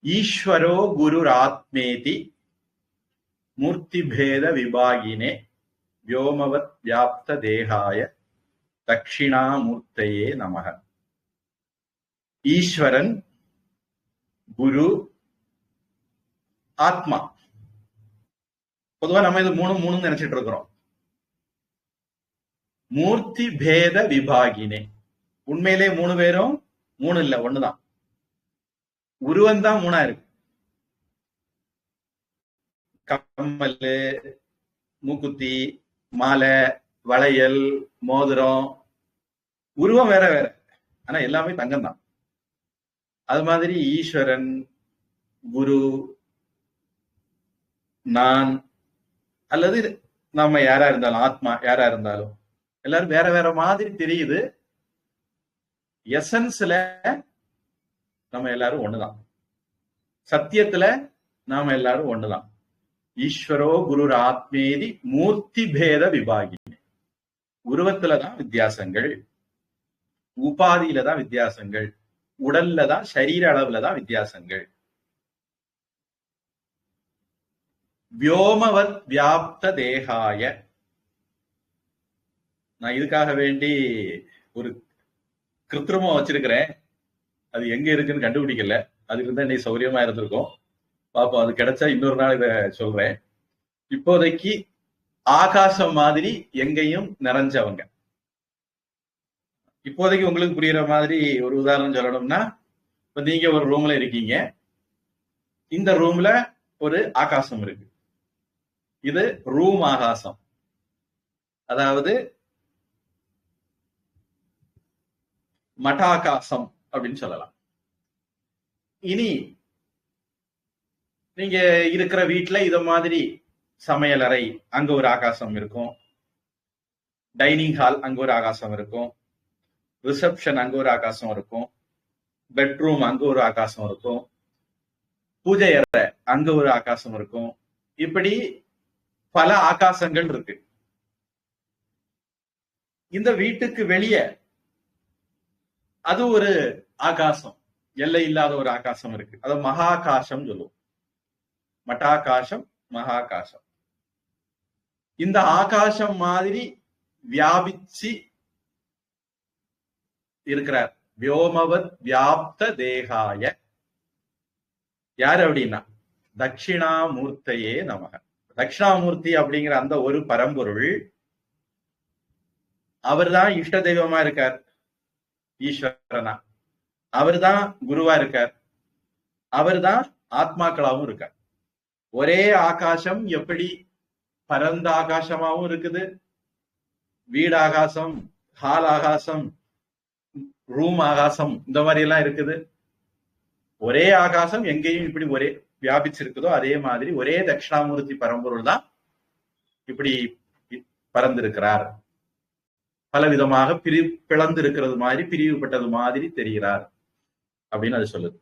ஈஸ்வரோ குருராத்மேதி மூர்த்திபேத விபாகினே व्योमवत् व्याप्त देहाय दक्षिणामूर्तये नमः. ஈஸ்வரன், குரு, ஆத்மா. பொதுவா நம்ம இது மூணு நினைச்சிட்டு இருக்கிறோம். மூர்த்தி பேத விபாகினே, உண்மையிலே மூணு பேரும் மூணு இல்ல, ஒண்ணுதான். உருவம் தான் மூணா இருக்கு. கம்மல், மூக்குத்தி, மாலை, வளையல், மோதிரம், உருவம் வேற வேற, ஆனா எல்லாமே தங்கம் தான். அது மாதிரி ஈஸ்வரன், குரு, நான் அல்லது நம்ம யாரா இருந்தாலும், ஆத்மா யாரா இருந்தாலும் எல்லாரும் வேற வேற மாதிரி தெரியுது. எசன்ஸ்ல நம்ம எல்லாரும் ஒண்ணுதான். சத்தியத்துல நாம எல்லாரும் ஒண்ணுதான். ஈஸ்வரோ குரு ஆத்மேதி மூர்த்தி பேத விபாகி. உருவத்துலதான் வித்தியாசங்கள், உபாதியில தான் வித்தியாசங்கள், உடல்ல தான், சரீர அளவுல தான் வித்தியாசங்கள். व्योमवत् व्याप्त देहाय. நான் இதுக்காக வேண்டி ஒரு கிருத்திரமா வச்சிருக்கிறேன். அது எங்க இருக்குன்னு கண்டுபிடிக்கல. அதுக்கு இருந்தா இன்னைக்கு சௌரியமா இருந்திருக்கும். பாப்போம், அது கிடைச்சா இன்னொரு நாள் இத சொல்றேன். இப்போதைக்கு ஆகாசம் மாதிரி எங்கேயும் நிறைஞ்சவங்க. இப்போதைக்கு உங்களுக்கு புரியுற மாதிரி ஒரு உதாரணம் சொல்லணும்னா, இப்ப நீங்க ஒரு ரூம்ல இருக்கீங்க. இந்த ரூம்ல ஒரு ஆகாசம் இருக்கு. இது ரூம் ஆகாசம், அதாவது மட்டாகாசம் அப்படின்னு சொல்லலாம். இனி நீங்க இருக்கிற வீட்டுல இத மாதிரி சமையலறை, அங்க ஒரு ஆகாசம் இருக்கும். டைனிங் ஹால், அங்க ஒரு ஆகாசம் இருக்கும். ரிசப்ஷன், அங்க ஒரு ஆகாசம் இருக்கும். பெட்ரூம், அங்க ஒரு ஆகாசம் இருக்கும். பூஜை அறை, அங்க ஒரு ஆகாசம் இருக்கும். இப்படி பல ஆகாசங்கள் இருக்கு. இந்த வீட்டுக்கு வெளியே அது ஒரு ஆகாசம், எல்லை இல்லாத ஒரு ஆகாசம் இருக்கு. அது மகாகாசம் சொல்லுவோம். மட்டாகாசம், மகாகாசம். இந்த ஆகாசம் மாதிரி வியாபிச்சு இருக்கிறார். व्योमवत् व्याप्त देहाय. யாரு அப்படின்னா தட்சிணாமூர்த்தையே நமக. தட்சிணாமூர்த்தி அப்படிங்கிற அந்த ஒரு பரம்பொருள், அவர்தான் இஷ்ட தெய்வமா இருக்கார். ஈஸ்வரனா அவர்தான் குருவா இருக்கார். அவர்தான் ஆத்மாக்களாவும் இருக்கார். ஒரே ஆகாசம் எப்படி பரந்த ஆகாசமாவும் இருக்குது, வீடு ஆகாசம், ஹால் ஆகாசம், ரூம் ஆகாசம், இந்த மாதிரி எல்லாம் இருக்குது. ஒரே ஆகாசம் எங்கேயும் இப்படி ஒரே வியாபிச்சிருக்குதோ அதே மாதிரி ஒரே தட்சிணாமூர்த்தி பரம்பொருள் தான் இப்படி பறந்திருக்கிறார். பலவிதமாக பிளந்து இருக்கிறது மாதிரி, பிரிவுபட்டது மாதிரி தெரிகிறார் அப்படின்னு அது சொல்லுது.